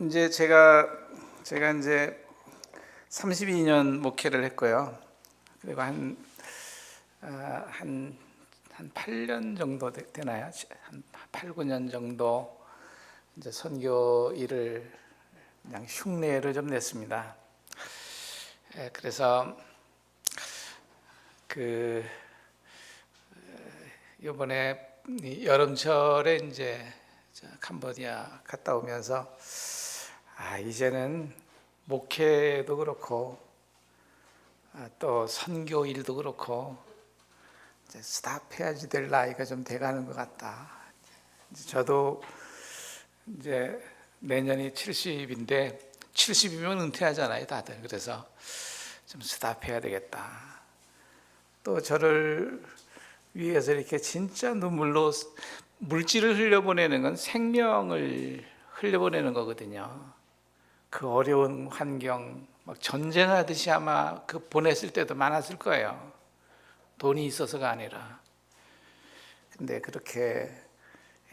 이제 제가 이제 32년 목회를 했고요. 그리고 한 8년 정도 되나요? 한 8, 9년 정도 이제 선교 일을 그냥 흉내를 좀 냈습니다. 그래서 그 이번에 여름철에 이제 캄보디아 갔다 오면서 이제는 목회도 그렇고 또 선교 일도 그렇고 이제 스탑해야지 될 나이가 좀 돼가는 것 같다. 저도 이제 내년이 70인데 70이면 은퇴하잖아요, 다들. 그래서 좀 스탑해야 되겠다. 또 저를 위해서 이렇게 진짜 눈물로 물질을 흘려보내는 건 생명을 흘려보내는 거거든요. 그 어려운 환경, 막 전쟁하듯이 아마 그 보냈을 때도 많았을 거예요. 돈이 있어서가 아니라. 근데 그렇게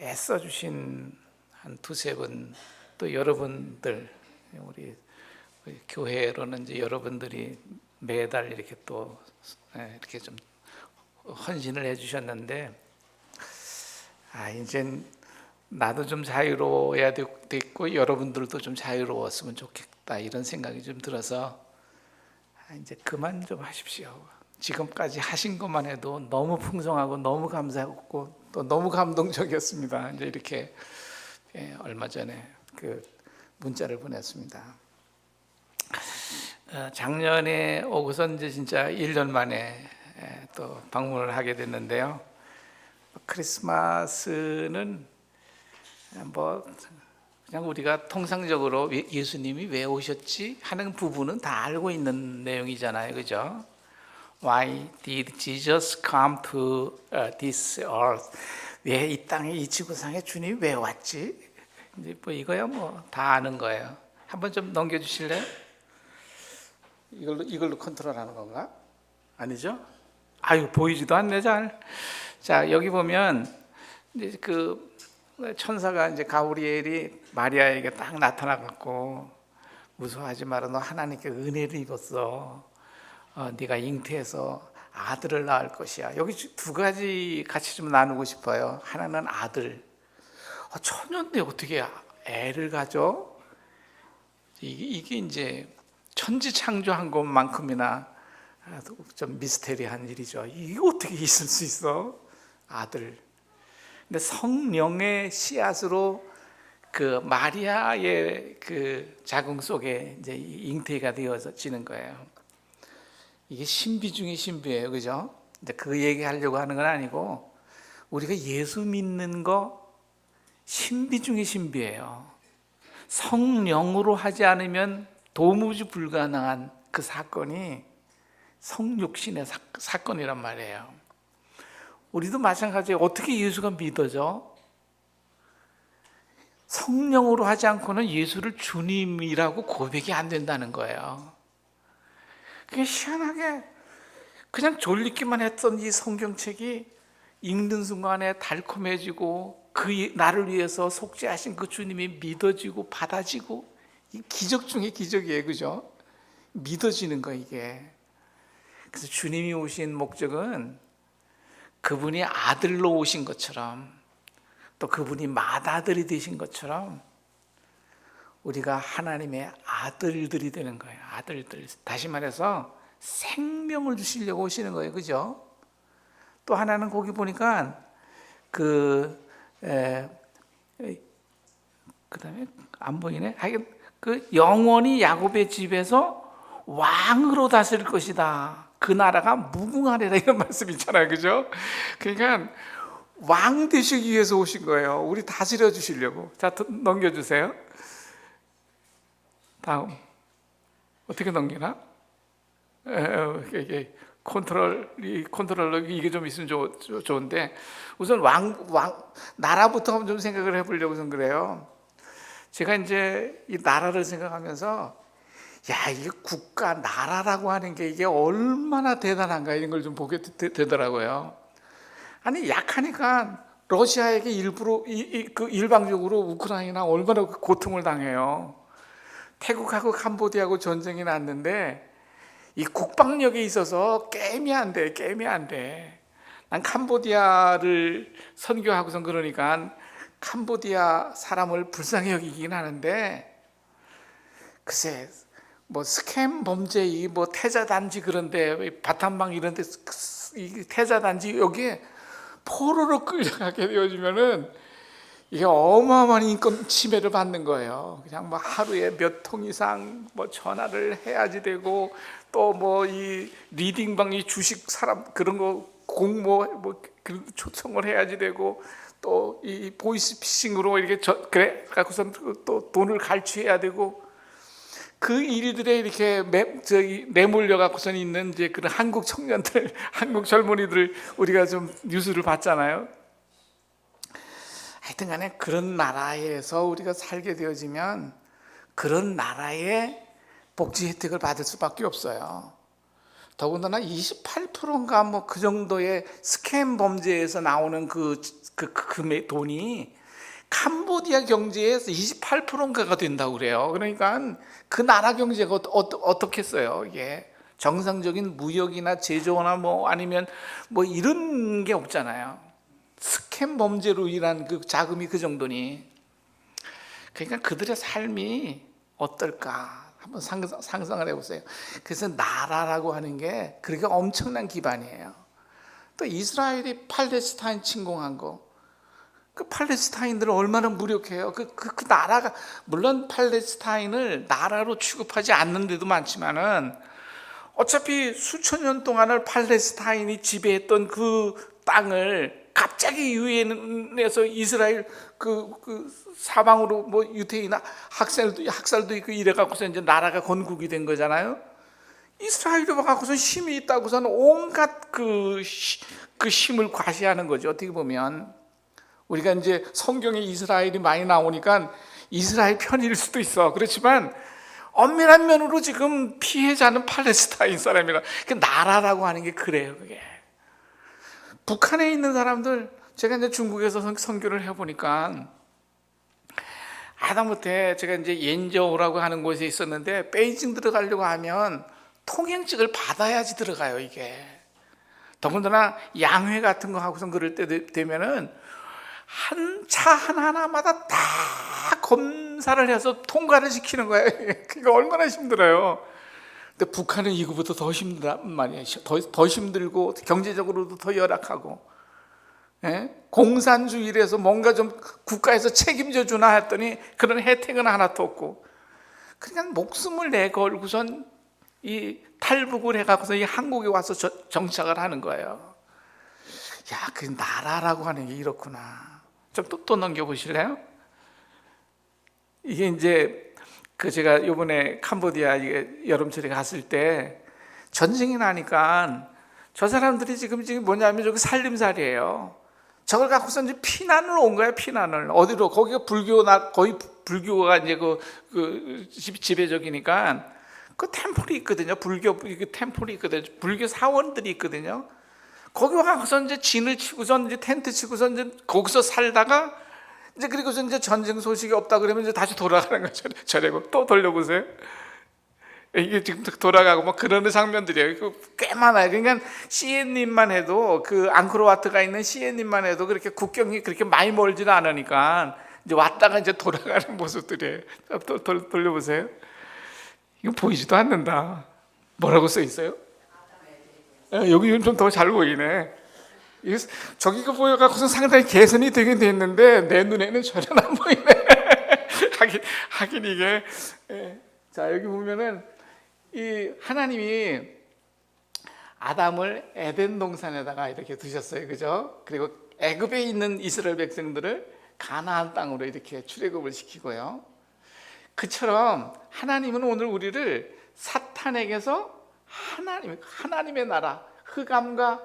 애써주신 한 두세 분, 또 여러분들, 우리 교회로는 이제 여러분들이 매달 이렇게 또 이렇게 좀 헌신을 해주셨는데, 이젠 나도 좀 자유로워야 됐고 여러분들도 좀 자유로웠으면 좋겠다 이런 생각이 좀 들어서 이제 그만 좀 하십시오. 지금까지 하신 것만 해도 너무 풍성하고 너무 감사하고 또 너무 감동적이었습니다. 이제 이렇게 얼마 전에 그 문자를 보냈습니다. 작년에 오고서 이제 진짜 1년 만에 또 방문을 하게 됐는데요. 크리스마스는 뭐 그냥 우리가 통상적으로 예수님이 왜 오셨지 하는 부분은 다 알고 있는 내용이잖아요, 그죠? Why did Jesus come to this earth? 왜 이 땅에 이 지구상에 주님이 왜 왔지? 이제 뭐 이거야 뭐 다 아는 거예요. 한번 좀 넘겨주실래요? 이걸로 컨트롤하는 건가? 아니죠? 아유 보이지도 않네 잘. 자 여기 보면 이제 그 천사가 이제 가브리엘이 마리아에게 딱 나타나갖고 무서워하지 마라, 너 하나님께 은혜를 입었어. 네가 잉태해서 아들을 낳을 것이야. 여기 두 가지 같이 좀 나누고 싶어요. 하나는 아들. 처녀인데 어떻게 애를 가져? 이게 이제 천지 창조한 것만큼이나 좀 미스테리한 일이죠. 이게 어떻게 있을 수 있어? 아들. 근데 성령의 씨앗으로 그 마리아의 그 자궁 속에 이제 잉태가 되어지는 거예요. 이게 신비 중에 신비예요, 그죠? 근데 그 얘기하려고 하는 건 아니고 우리가 예수 믿는 거 신비 중에 신비예요. 성령으로 하지 않으면 도무지 불가능한 그 사건이 성육신의 사건이란 말이에요. 우리도 마찬가지예요. 어떻게 예수가 믿어져? 성령으로 하지 않고는 예수를 주님이라고 고백이 안 된다는 거예요. 그게 희한하게 그냥 졸리기만 했던 이 성경책이 읽는 순간에 달콤해지고 그 나를 위해서 속죄하신 그 주님이 믿어지고 받아지고, 이 기적 중에 기적이에요, 그죠? 믿어지는 거 이게. 그래서 주님이 오신 목적은 그분이 아들로 오신 것처럼 또 그분이 맏아들이 되신 것처럼 우리가 하나님의 아들들이 되는 거예요. 아들들. 다시 말해서 생명을 주시려고 오시는 거예요, 그죠? 또 하나는 거기 보니까 그다음에 안 보이네. 그 영원히 야곱의 집에서 왕으로 다스릴 것이다. 그 나라가 무궁하리라 이런 말씀 있잖아요, 그죠? 그러니까 왕 되시기 위해서 오신 거예요. 우리 다스려 주시려고. 자, 넘겨주세요. 다음 어떻게 넘기나? 컨트롤러 이게 좀 있으면 좋은데 우선 나라부터 좀 생각을 해보려고 좀 그래요. 제가 이제 이 나라를 생각하면서 이게 국가 나라라고 하는 게 이게 얼마나 대단한가 이런 걸 좀 보게 되더라고요. 아니 약하니까 러시아에게 일방적으로 우크라이나 얼마나 고통을 당해요. 태국하고 캄보디아하고 전쟁이 났는데 이 국방력에 있어서 게임이 안 돼. 난 캄보디아를 선교하고선 그러니까 캄보디아 사람을 불쌍히 여기긴 하는데, 글쎄 뭐 스캠 범죄, 뭐 태자 단지, 그런데 바탄방 이런데 이 태자 단지 여기에 포로로 끌려가게 되어지면은 이게 어마어마한 인권 침해를 받는 거예요. 그냥 뭐 하루에 몇 통 이상 뭐 전화를 해야지 되고, 또 뭐 이 리딩방, 이 주식 사람 그런 거 공모 뭐 초청을 해야지 되고, 또 이 보이스피싱으로 이렇게 그래 갖고선 또 돈을 갈취해야 되고, 그 일들에 이렇게 내몰려 갖고선 있는 이제 그런 한국 청년들, 한국 젊은이들 우리가 좀 뉴스를 봤잖아요. 하여튼간에 그런 나라에서 우리가 살게 되어지면 그런 나라의 복지 혜택을 받을 수밖에 없어요. 더군다나 28%인가 뭐 그 정도의 스캠 범죄에서 나오는 그 금의 돈이 캄보디아 경제에서 28%인가가 된다고 그래요. 그러니까 그 나라 경제가 어떻겠어요? 이게 정상적인 무역이나 제조나 뭐 아니면 뭐 이런 게 없잖아요. 스캠 범죄로 인한 그 자금이 그 정도니. 그러니까 그들의 삶이 어떨까 한번 상상을 해보세요. 그래서 나라라고 하는 게 그렇게 엄청난 기반이에요. 또 이스라엘이 팔레스타인 침공한 거, 그 팔레스타인들은 얼마나 무력해요. 그 나라가, 물론 팔레스타인을 나라로 취급하지 않는 데도 많지만은 어차피 수천 년 동안을 팔레스타인이 지배했던 그 땅을 갑자기 유엔에서 이스라엘 그 사방으로 뭐 유태인이나 학살도 있고 이래 갖고서 이제 나라가 건국이 된 거잖아요. 이스라엘이 와갖고서 힘이 있다고서는 온갖 그 힘을 과시하는 거죠. 어떻게 보면 우리가 이제 성경에 이스라엘이 많이 나오니까 이스라엘 편일 수도 있어. 그렇지만 엄밀한 면으로 지금 피해자는 팔레스타인 사람이라. 그 나라라고 하는 게 그래요. 그게 북한에 있는 사람들, 제가 이제 중국에서 선교를 해보니까 하다못해 제가 이제 옌저우라고 하는 곳에 있었는데, 베이징 들어가려고 하면 통행증을 받아야지 들어가요. 이게 더군다나 양회 같은 거 하고선 그럴 때 되면은 한 차 하나하나마다 다 검사를 해서 통과를 시키는 거예요. 그러니까 얼마나 힘들어요. 근데 북한은 이거보다 더 힘들단 말이에요. 더 힘들고 경제적으로도 더 열악하고, 예? 공산주의라서 뭔가 좀 국가에서 책임져 주나 했더니 그런 혜택은 하나도 없고, 그냥 목숨을 내걸고선 이 탈북을 해갖고서 이 한국에 와서 정착을 하는 거예요. 야, 그 나라라고 하는 게 이렇구나. 좀 또 넘겨보실래요? 이게 이제 제가 이번에 캄보디아 여름철에 갔을 때 전쟁이 나니까 저 사람들이 지금 뭐냐면 저기 살림살이에요. 저걸 갖고서 이제 피난을 온 거예요. 피난을 어디로? 거기가 거의 불교가 이제 지배적이니까 그 템플이 있거든요. 불교 템플이 있거든요. 불교 사원들이 있거든요. 거기 와서 이제 진을 치고선 이제 텐트 치고선 이제 거기서 살다가 이제 그리고서 이제 전쟁 소식이 없다 그러면 이제 다시 돌아가는 거죠. 저래고 또 돌려보세요. 이게 지금 돌아가고 막 그러는 장면들이에요. 꽤 많아요. 그러니까 시엔님만 해도 그 앙코르와트가 있는 시엔님만 해도 그렇게 국경이 그렇게 많이 멀지는 않으니까 이제 왔다가 이제 돌아가는 모습들이에요. 또 돌려보세요. 이거 보이지도 않는다. 뭐라고 써 있어요? 여기 좀 더 잘 보이네. 저기가 보여갖고서 상당히 개선이 되긴 됐는데 내 눈에는 전혀 안 보이네. 하긴 이게. 자, 여기 보면은 이 하나님이 아담을 에덴 동산에다가 이렇게 두셨어요, 그죠? 그리고 애굽에 있는 이스라엘 백성들을 가나안 땅으로 이렇게 출애굽을 시키고요. 그처럼 하나님은 오늘 우리를 사탄에게서 하나님의 나라, 흑암에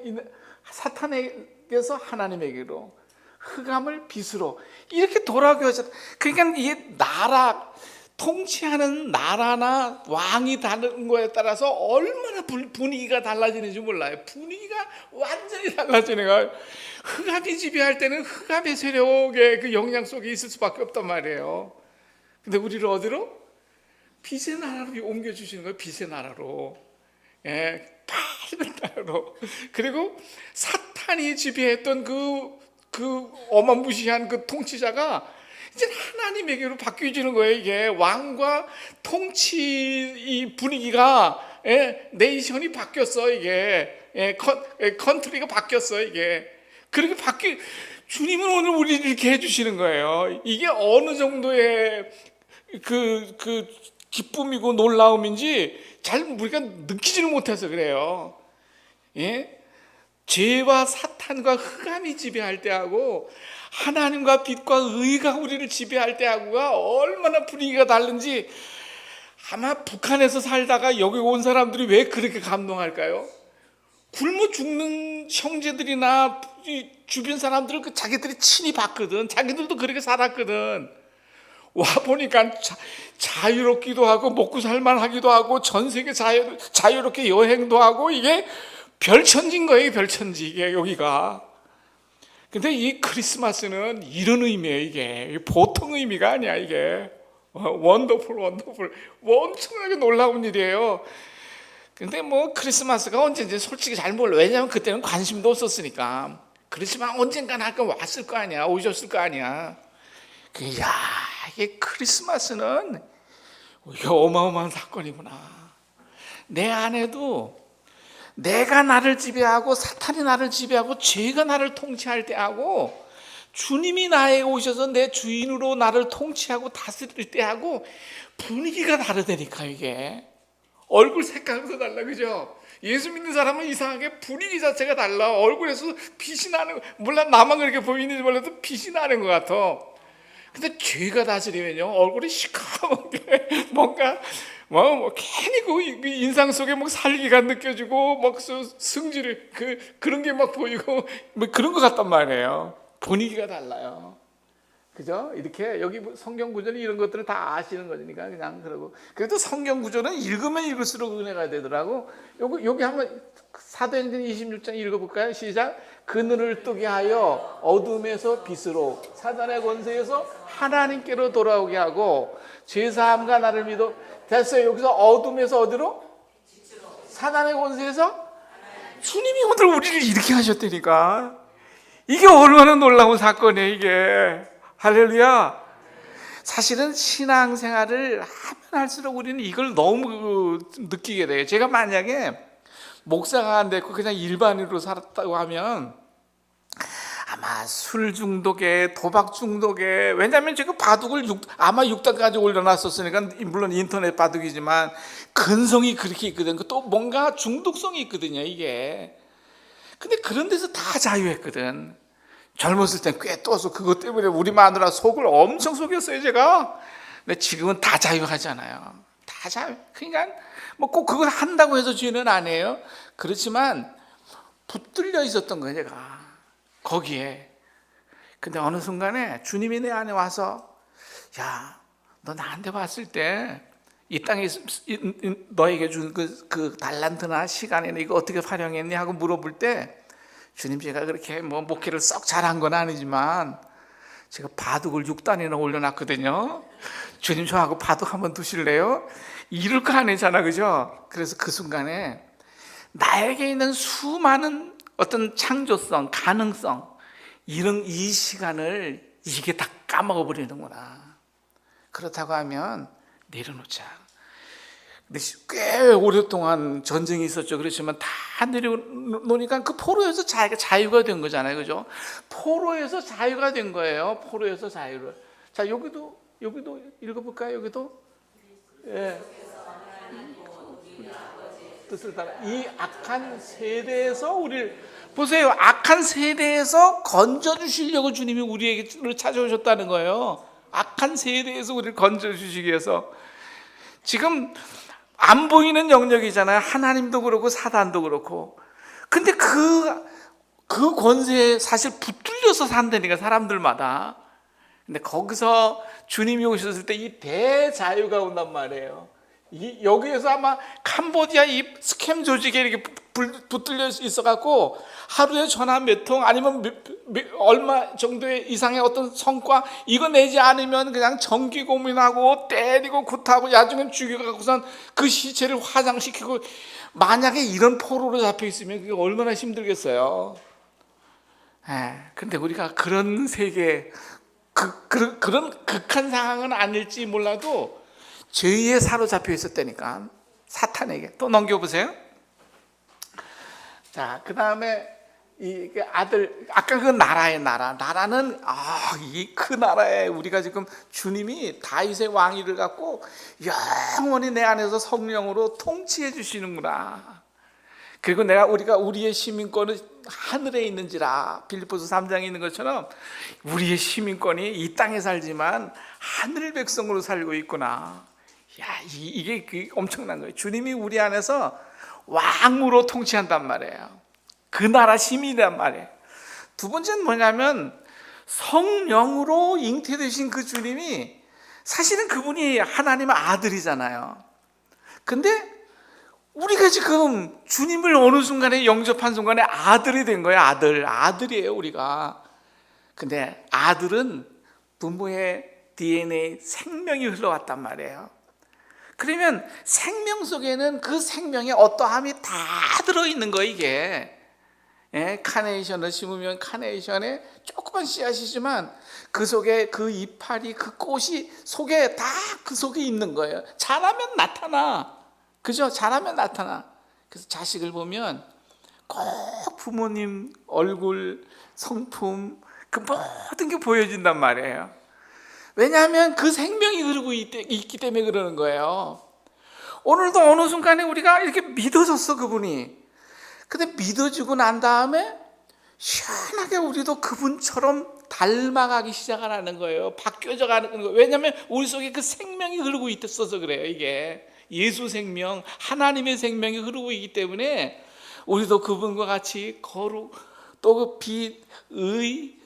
있는 사탄에게서 하나님에게로, 흑암을 빛으로 이렇게 돌아오게 하셨다. 그러니까 이게 나라, 통치하는 나라나 왕이 다른 거에 따라서 얼마나 분위기가 달라지는지 몰라요. 분위기가 완전히 달라지는 거예요. 흑암이 지배할 때는 흑암의 세력의 그 영향 속에 있을 수밖에 없단 말이에요. 근데 우리를 어디로? 빛의 나라로 옮겨주시는 거예요. 빛의 나라로. 밝은 나라로. 그리고 사탄이 지배했던 그 어마무시한 그 통치자가 이제 하나님에게로 바뀌어지는 거예요. 이게 왕과 통치 이 분위기가 네이션이 바뀌었어. 이게 컨트리가 바뀌었어. 이게 그렇게 주님은 오늘 우리를 이렇게 해주시는 거예요. 이게 어느 정도의 그 기쁨이고 놀라움인지 잘 우리가 느끼지는 못해서 그래요. 죄와 사탄과 흑암이 지배할 때하고 하나님과 빛과 의가 우리를 지배할 때하고가 얼마나 분위기가 다른지 아마 북한에서 살다가 여기 온 사람들이 왜 그렇게 감동할까요? 굶어 죽는 형제들이나 주변 사람들을 자기들이 친히 봤거든. 자기들도 그렇게 살았거든. 와 보니까 자유롭기도 하고 먹고 살만하기도 하고 전 세계 자유롭게 여행도 하고 이게 별천지인 거예요. 별천지 이게 여기가. 근데 이 크리스마스는 이런 의미예요. 이게 보통 의미가 아니야. 이게 원더풀 엄청나게 놀라운 일이에요. 근데 뭐 크리스마스가 언제인지 솔직히 잘 몰라. 왜냐하면 그때는 관심도 없었으니까. 그렇지만 언젠간 할 건 왔을 거 아니야. 오셨을 거 아니야. 이게 크리스마스는 이게 어마어마한 사건이구나. 내 안에도 내가 나를 지배하고 사탄이 나를 지배하고 죄가 나를 통치할 때하고 주님이 나에게 오셔서 내 주인으로 나를 통치하고 다스릴 때하고 분위기가 다르다니까. 이게 얼굴 색깔도 달라. 그죠? 예수 믿는 사람은 이상하게 분위기 자체가 달라. 얼굴에서 빛이 나는, 물론 나만 그렇게 보이는지 몰라도 빛이 나는 것 같아. 근데 죄가 다스리면요 얼굴이 시커멓게 뭔가 괜히 그 인상 속에 뭐 살기가 느껴지고 막 승질을 그런 게 막 보이고 뭐 그런 것 같단 말이에요. 분위기가 달라요. 그죠? 이렇게 여기 성경 구절이 이런 것들을 다 아시는 거니까 그냥 그러고. 그래도 성경 구절은 읽으면 읽을수록 은혜가 되더라고. 여기 한번 사도행전 26장 읽어볼까요? 시작. 그늘을 뜨게 하여 어둠에서 빛으로 사단의 권세에서 하나님께로 돌아오게 하고 죄사함과 나를 믿어. 됐어요. 여기서 어둠에서 어디로? 사단의 권세에서 주님이 오늘 우리를 이렇게 하셨다니까. 이게 얼마나 놀라운 사건이에요. 이게 할렐루야. 사실은 신앙생활을 하면 할수록 우리는 이걸 너무 느끼게 돼요. 제가 만약에 목사가 안 됐고 그냥 일반인으로 살았다고 하면 아마 술 중독에 도박 중독에, 왜냐하면 제가 바둑을 아마 6단까지 올려놨었으니까 물론 인터넷 바둑이지만 근성이 그렇게 있거든. 또 뭔가 중독성이 있거든요 이게. 근데 그런 데서 다 자유했거든. 젊었을 땐 꽤 떠서 그것 때문에 우리 마누라 속을 엄청 속였어요 제가. 근데 지금은 다 자유하잖아요. 다 자유. 그러니까 뭐 꼭 그걸 한다고 해서 죄는 아니에요. 그렇지만 붙들려 있었던 거예요 제가 거기에. 근데 어느 순간에 주님이 내 안에 와서 야, 너 나한테 왔을 때 이 땅에 너에게 준 그 달란트나 시간이나 이거 어떻게 활용했니 하고 물어볼 때 주님 제가 그렇게 뭐 목회를 썩 잘한 건 아니지만 제가 바둑을 6단이나 올려놨거든요. 주님 저하고 바둑 한번 두실래요? 이럴 거 아니잖아, 그죠? 그래서 그 순간에 나에게 있는 수많은 어떤 창조성, 가능성, 이 시간을 이게 다 까먹어 버리는구나. 그렇다고 하면 내려놓자. 근데 꽤 오랫동안 전쟁이 있었죠. 그렇지만 다 내려놓으니까 그 포로에서 자유가 된 거잖아요, 그죠? 포로에서 자유가 된 거예요. 포로에서 자유를. 자, 여기도 읽어볼까요? 여기도. 예. 뜻을 따라 이 악한 세대에서 우리를 보세요. 악한 세대에서 건져 주시려고 주님이 우리에게 찾아오셨다는 거예요. 악한 세대에서 우리를 건져 주시기 위해서. 지금 안 보이는 영역이잖아요. 하나님도 그렇고 사단도 그렇고. 근데 그 권세에 사실 붙들려서 산다니까 사람들마다. 근데 거기서 주님이 오셨을 때 이 대자유가 온단 말이에요. 여기에서 아마 캄보디아 이 스캠 조직에 이렇게 붙들려 있어갖고 하루에 전화 몇 통 아니면 얼마 정도의 이상의 어떤 성과 이거 내지 않으면 그냥 정기 고민하고 때리고 굿하고 나중엔 죽여갖고선 그 시체를 화장시키고, 만약에 이런 포로로 잡혀 있으면 그게 얼마나 힘들겠어요. 근데 우리가 그런 세계, 그런 극한 상황은 아닐지 몰라도 죄에 사로잡혀 있었다니까, 사탄에게. 또 넘겨보세요. 자, 그 다음에 이 아들, 아까 그 나라는 이 그 나라에 우리가 지금 주님이 다윗의 왕위를 갖고 영원히 내 안에서 성령으로 통치해 주시는구나. 그리고 우리가 우리의 시민권은 하늘에 있는지라, 빌립보서 3장에 있는 것처럼 우리의 시민권이 이 땅에 살지만 하늘 백성으로 살고 있구나. 이게 엄청난 거예요. 주님이 우리 안에서 왕으로 통치한단 말이에요. 그 나라 시민이란 말이에요. 두 번째는 뭐냐면, 성령으로 잉태되신 그 주님이 사실은 그분이 하나님의 아들이잖아요. 근데 우리가 지금 주님을 어느 순간에 영접한 순간에 아들이 된 거예요. 아들이에요, 우리가. 근데 아들은 부모의 DNA, 생명이 흘러왔단 말이에요. 그러면 생명 속에는 그 생명의 어떠함이 다 들어있는 거예요, 이게. 카네이션을 심으면 카네이션에 조그만 씨앗이지만 그 속에 그 이파리, 그 꽃이 속에 다 그 속에 있는 거예요. 자라면 나타나. 그죠? 자라면 나타나. 그래서 자식을 보면 꼭 부모님 얼굴, 성품, 그 모든 게 보여진단 말이에요. 왜냐하면 그 생명이 흐르고 있기 때문에 그러는 거예요. 오늘도 어느 순간에 우리가 이렇게 믿어졌어, 그분이. 근데 믿어지고 난 다음에 시원하게 우리도 그분처럼 닮아가기 시작하는 거예요. 바뀌어져 가는 거예요. 왜냐하면 우리 속에 그 생명이 흐르고 있어서 그래요. 이게 예수 생명, 하나님의 생명이 흐르고 있기 때문에 우리도 그분과 같이 거룩, 또 그 빛, 의,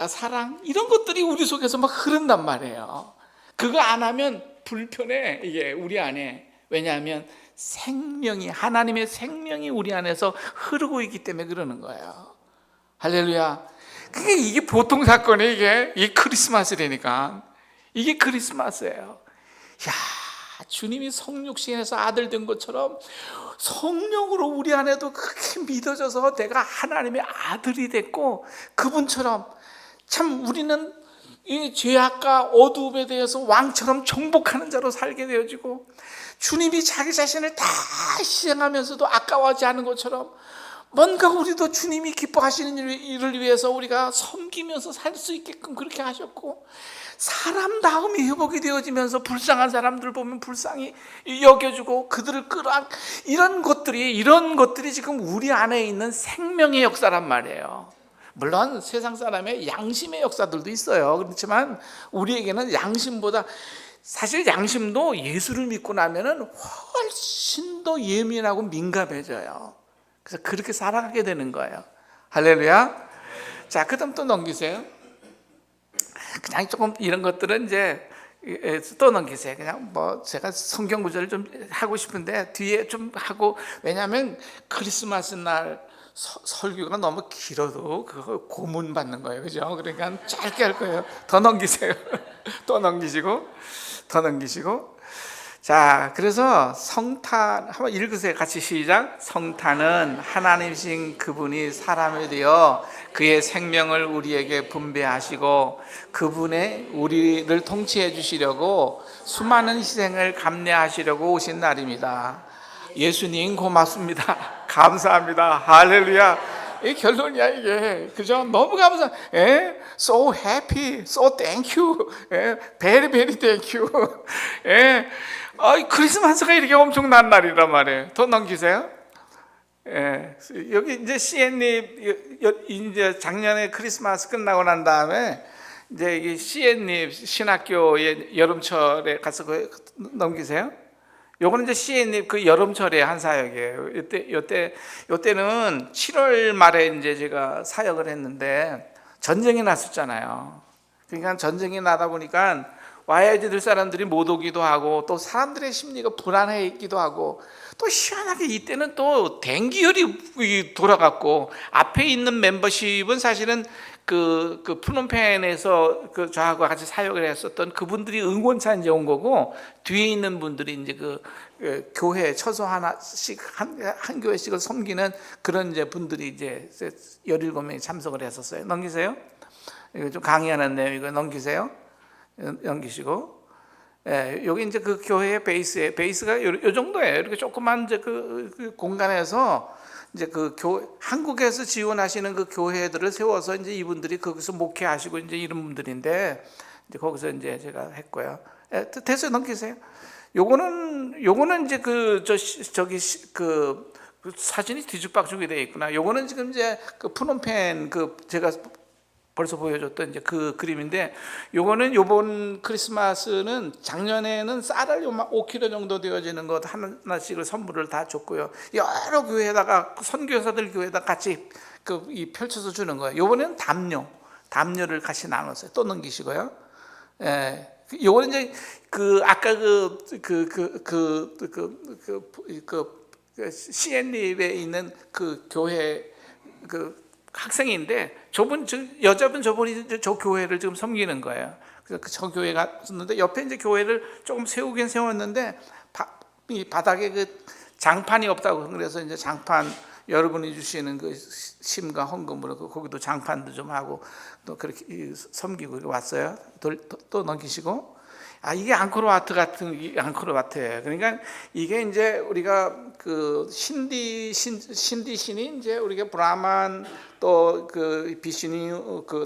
사랑, 이런 것들이 우리 속에서 막 흐른단 말이에요. 그거 안 하면 불편해, 이게 우리 안에. 왜냐하면 생명이, 하나님의 생명이 우리 안에서 흐르고 있기 때문에 그러는 거예요. 할렐루야. 이게 보통 사건이 이게 크리스마스라니까. 이게 크리스마스예요. 주님이 성육신에서 아들 된 것처럼 성령으로 우리 안에도 그렇게 믿어져서 내가 하나님의 아들이 됐고, 그분처럼 참 우리는 이 죄악과 어두움에 대해서 왕처럼 정복하는 자로 살게 되어지고, 주님이 자기 자신을 다 희생하면서도 아까워하지 않은 것처럼 뭔가 우리도 주님이 기뻐하시는 일을 위해서 우리가 섬기면서 살 수 있게끔 그렇게 하셨고, 사람다움이 회복이 되어지면서 불쌍한 사람들 보면 불쌍히 여겨주고 그들을 이런 것들이 지금 우리 안에 있는 생명의 역사란 말이에요. 물론 세상 사람의 양심의 역사들도 있어요. 그렇지만 우리에게는 양심보다, 사실 양심도 예수를 믿고 나면은 훨씬 더 예민하고 민감해져요. 그래서 그렇게 살아가게 되는 거예요. 할렐루야. 자, 그 다음 또 넘기세요. 그냥 조금 이런 것들은 이제 또 넘기세요. 그냥 제가 성경 구절을 좀 하고 싶은데 뒤에 좀 하고, 왜냐하면 크리스마스 날 설교가 너무 길어도 그거 고문 받는 거예요. 그죠? 그러니까 짧게 할 거예요. 더 넘기세요. 또 넘기시고, 더 넘기시고. 자, 그래서 성탄 한번 읽으세요. 같이 시작. 성탄은 하나님이신 그분이 사람이 되어 그의 생명을 우리에게 분배하시고 그분의 우리를 통치해 주시려고 수많은 희생을 감내하시려고 오신 날입니다. 예수님 고맙습니다. 감사합니다. 할렐루야. 이 결론이야, 이게. 그죠? 너무 감사. So happy, so thank you, very very thank you. 크리스마스가 이렇게 엄청난 날이란 말이에요. 더 넘기세요. 여기 이제 CN님 이제 작년에 크리스마스 끝나고 난 다음에 이제 이 CN님 신학교에 여름철에 가서 넘기세요. 요거는 이제 CN님 그 여름철에 한 사역이에요. 요때는 7월 말에 이제 제가 사역을 했는데 전쟁이 났었잖아요. 그러니까 전쟁이 나다 보니까 와야지 될 사람들이 못 오기도 하고, 또 사람들의 심리가 불안해 있기도 하고, 또 희한하게 이때는 또 dengu열이 돌아갔고, 앞에 있는 멤버십은 사실은 그 프놈펜에서 저하고 같이 사역을 했었던 그분들이 응원차 이제 온 거고, 뒤에 있는 분들이 이제 교회 처소 하나씩 한 교회씩을 섬기는 그런 이제 분들이 이제 17명이 참석을 했었어요. 넘기세요. 이거 좀 강의하는 내용, 이거 넘기세요. 넘기시고, 여기 이제 그 교회의 베이스가 요 정도예요. 이렇게 조그만 이제 그 공간에서 이제 한국에서 지원하시는 그 교회들을 세워서 이제 이분들이 거기서 목회하시고 이제 이런 분들인데, 이제 거기서 이제 제가 했고요. 됐어요. 넘기세요. 요거는 이제 사진이 뒤죽박죽이 되어 있구나. 요거는 지금 이제 푸놈펜 제가 벌써 보여줬던 이제 그 그림인데, 요거는 요번 크리스마스는 작년에는 쌀을 5kg 정도 되어지는 것 하나씩을 선물을 다 줬고요. 여러 교회에다가 선교사들 교회에다 같이 펼쳐서 주는 거예요. 요번에는 담요를 같이 나눴어요. 또 넘기시고요. 요거는 이제 아까 시엔립에 있는 그 교회 학생인데, 여자분 저분이 저 교회를 지금 섬기는 거예요. 그래서 저 교회 갔었는데, 옆에 이제 교회를 조금 세우긴 세웠는데 이 바닥에 장판이 없다고, 그래서 이제 장판 여러분이 주시는 심과 헌금으로 거기도 장판도 좀 하고 또 그렇게 섬기고 왔어요. 또 넘기시고. 이게 앙코르와트 같은 앙코르와트예요. 그러니까 이게 이제 우리가 신디 신이 이제 우리가 브라만, 또 비슈니,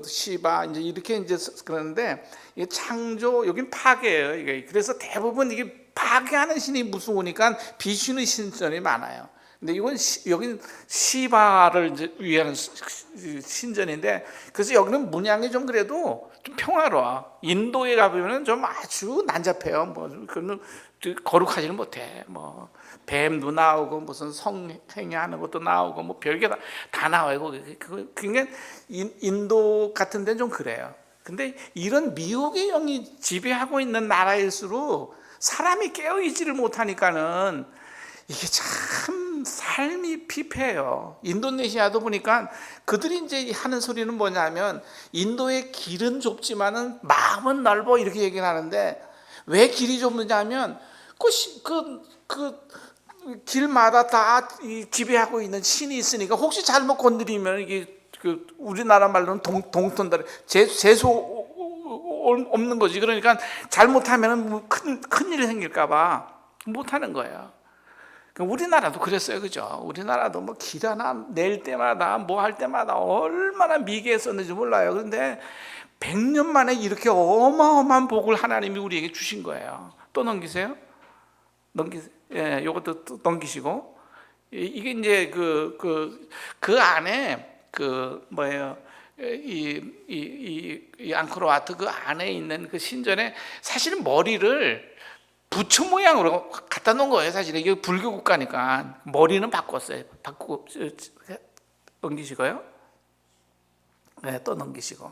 시바 이제 이렇게 이제 그러는데, 이게 창조, 여긴 파괴예요. 이게 그래서 대부분 이게 파괴하는 신이 무서우니까 비슈니 신전이 많아요. 근데 이건 여기는 시바를 이제 위한 신전인데, 그래서 여기는 문양이 좀 그래도 좀 평화로워. 인도에 가보면 좀 아주 난잡해요. 거룩하지는 못해. 뱀도 나오고 무슨 성행위하는 것도 나오고 별게 다 나와요. 그러니까 인도 같은 데는 좀 그래요. 근데 이런 미혹의 영이 지배하고 있는 나라일수록 사람이 깨어있지를 못하니까는 이게 참 삶이 피폐해요. 인도네시아도 보니까 그들이 이제 하는 소리는 뭐냐면, 인도의 길은 좁지만은 마음은 넓어, 이렇게 얘기를 하는데, 왜 길이 좁느냐면 길마다 다 지배하고 있는 신이 있으니까, 혹시 잘못 건드리면 이게 우리나라 말로는 동턴다리, 재수 없는 거지. 그러니까 잘못하면 큰일이 생길까봐 못하는 거예요. 우리나라도 그랬어요, 그죠? 우리나라도 길 하나 낼 때마다 할 때마다 얼마나 미개했었는지 몰라요. 그런데 100년 만에 이렇게 어마어마한 복을 하나님이 우리에게 주신 거예요. 또 넘기세요. 요것도 또 넘기시고. 이게 이제 그 안에 이 앙코르와트 그 안에 있는 그 신전에 사실은 머리를 부처 모양으로 갖다 놓은 거예요. 사실 이게 불교 국가니까 머리는 바꾸고 넘기시고요. 또 넘기시고,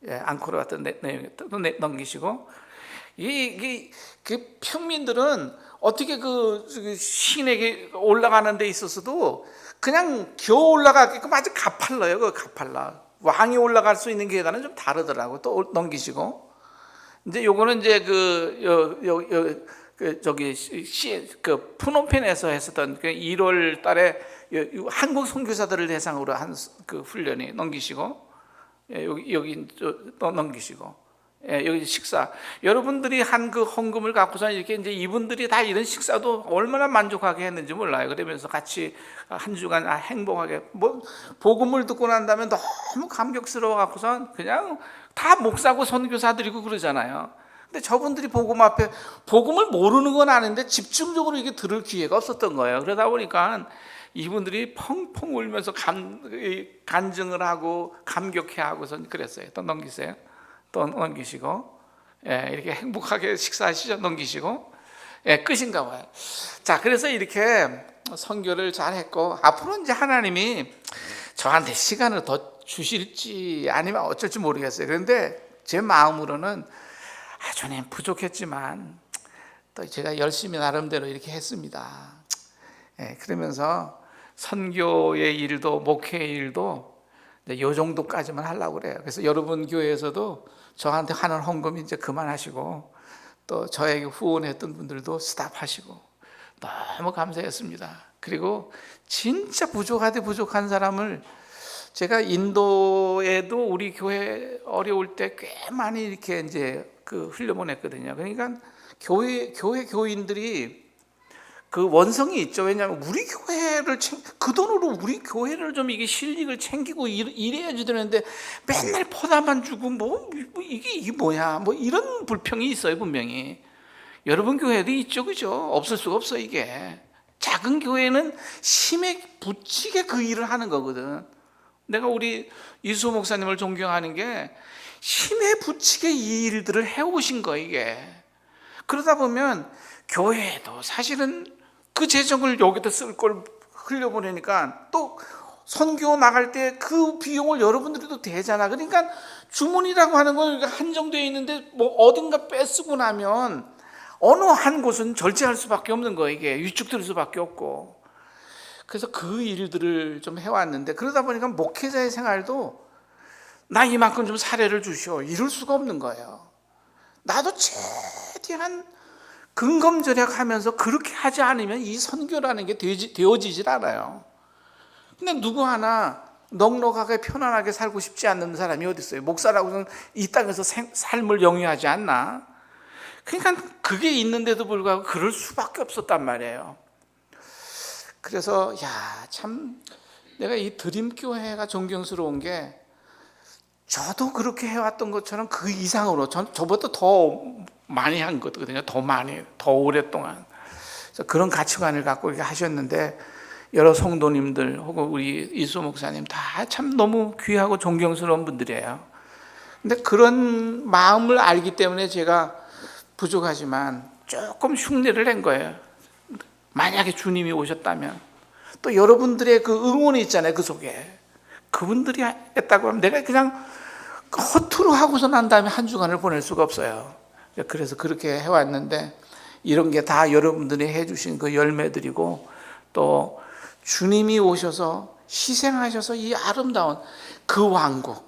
앙코르와트 내용 또 넘기시고. 그 평민들은 어떻게 신에게 올라가는 데 있어서도 그냥 겨우 올라가게끔 아주 가팔라요. 가팔라. 왕이 올라갈 수 있는 계단은 좀 다르더라고. 또 넘기시고. 이제 요거는 이제 푸놈펜에서 했었던 1월 달에 한국 선교사들을 대상으로 한 훈련이. 넘기시고. 여기 또 넘기시고. 여기 식사. 여러분들이 한 헌금을 갖고서 이렇게 이제 이분들이 다 이런 식사도 얼마나 만족하게 했는지 몰라요. 그러면서 같이 한 주간 행복하게 복음을 듣고 난 다음에 너무 감격스러워 갖고서 그냥 다 목사고 선교사들이고 그러잖아요. 근데 저분들이 복음 앞에, 복음을 모르는 건 아는데 집중적으로 이게 들을 기회가 없었던 거예요. 그러다 보니까 이분들이 펑펑 울면서 간증을 하고 감격해하고선 그랬어요. 또 넘기세요. 또 넘기시고. 이렇게 행복하게 식사하시죠. 넘기시고. 끝인가 봐요. 자, 그래서 이렇게 선교를 잘 했고, 앞으로 이제 하나님이 저한테 시간을 더 주실지 아니면 어쩔지 모르겠어요. 그런데 제 마음으로는 주님 부족했지만 또 제가 열심히 나름대로 이렇게 했습니다. 그러면서 선교의 일도 목회의 일도 이 정도까지만 하려고 그래요. 그래서 여러분 교회에서도 저한테 하는 헌금 이제 그만하시고 또 저에게 후원했던 분들도 스탑하시고 너무 감사했습니다. 그리고 진짜 부족한 사람을 제가 인도에도 우리 교회 어려울 때 꽤 많이 이렇게 이제 흘려보냈거든요. 그러니까 교회 교인들이 그 원성이 있죠. 왜냐하면 우리 교회를 그 돈으로 우리 교회를 좀 이게 실직을 챙기고 이래야지 되는데 맨날 퍼다만 주고 이게 뭐야 뭐 이런 불평이 있어요. 분명히 여러분 교회도 있죠, 그죠? 없을 수가 없어. 이게 작은 교회는 힘에 부치게 그 일을 하는 거거든. 내가 우리 이수 목사님을 존경하는 게 힘에 부치게 이 일들을 해오신 거 이게. 그러다 보면 교회도 사실은 그 재정을 여기다 쓸 걸 흘려보내니까 또 선교 나갈 때 그 비용을 여러분들도 대잖아. 그러니까 주문이라고 하는 건 한정되어 있는데 뭐 어딘가 뺏쓰고 나면 어느 한 곳은 절제할 수밖에 없는 거 이게 위축될 수밖에 없고. 그래서 그 일들을 좀 해왔는데 그러다 보니까 목회자의 생활도 나 이만큼 좀 사례를 주시오 이럴 수가 없는 거예요. 나도 최대한 근검절약하면서 그렇게 하지 않으면 이 선교라는 게 되어지질 않아요. 근데 누구 하나 넉넉하게 편안하게 살고 싶지 않는 사람이 어디 있어요? 목사라고는 이 땅에서 삶을 영위하지 않나? 그러니까 그게 있는데도 불구하고 그럴 수밖에 없었단 말이에요. 그래서 참 내가 이 드림교회가 존경스러운 게 저도 그렇게 해왔던 것처럼 그 이상으로 저보다 더 많이 한 거거든요. 더 오랫동안. 그래서 그런 가치관을 갖고 이렇게 하셨는데 여러 성도님들 혹은 우리 이수 목사님 다 참 너무 귀하고 존경스러운 분들이에요. 근데 그런 마음을 알기 때문에 제가 부족하지만 조금 흉내를 낸 거예요. 만약에 주님이 오셨다면 또 여러분들의 그 응원이 있잖아요. 그 속에 그분들이 했다고 하면 내가 그냥 허투루 하고서 난 다음에 한 주간을 보낼 수가 없어요. 그래서 그렇게 해왔는데 이런 게 다 여러분들이 해주신 그 열매들이고 또 주님이 오셔서 희생하셔서 이 아름다운 그 왕국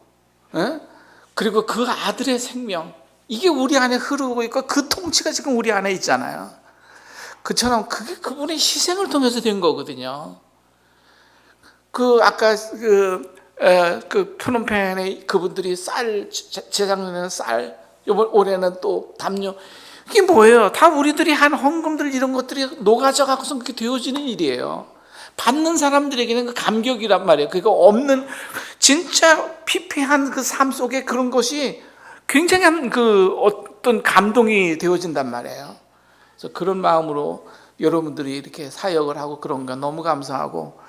그리고 그 아들의 생명 이게 우리 안에 흐르고 있고 그 통치가 지금 우리 안에 있잖아요. 그처럼 그게 그분의 희생을 통해서 된 거거든요. 아까 프놈펜에 그분들이 재작년에는 쌀, 올해는 또 담요. 이게 뭐예요? 다 우리들이 한 헌금들 이런 것들이 녹아져 갖고서 그렇게 되어지는 일이에요. 받는 사람들에게는 그 감격이란 말이에요. 그거 없는 진짜 피폐한 그 삶 속에 그런 것이 굉장한 그 어떤 감동이 되어진단 말이에요. 그래서 그런 마음으로 여러분들이 이렇게 사역을 하고 그런 거 너무 감사하고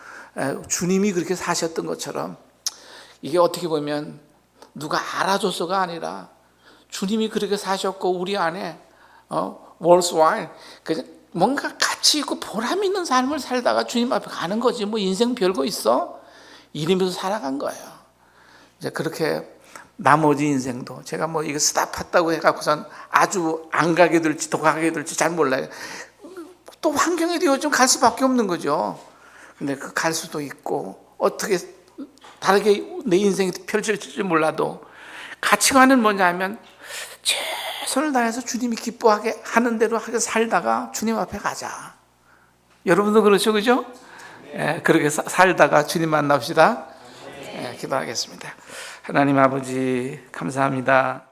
주님이 그렇게 사셨던 것처럼 이게 어떻게 보면 누가 알아줘서가 아니라 주님이 그렇게 사셨고 우리 안에 월스와일 뭔가 가치 있고 보람 있는 삶을 살다가 주님 앞에 가는 거지. 뭐 인생 별거 있어? 이러면서 살아간 거예요. 이제 그렇게 나머지 인생도 제가 뭐 이거 스탑했다고 해갖고선 아주 안 가게 될지 더 가게 될지 잘 몰라요. 또 환경에 되어 좀 갈 수밖에 없는 거죠. 근데 그 갈 수도 있고 어떻게 다르게 내 인생이 펼쳐질지 몰라도 가치관은 뭐냐면 최선을 다해서 주님이 기뻐하게 하는 대로 하게 살다가 주님 앞에 가자. 여러분도 그렇죠, 그죠? 그렇게 살다가 주님 만납시다. 기도하겠습니다. 하나님 아버지 감사합니다.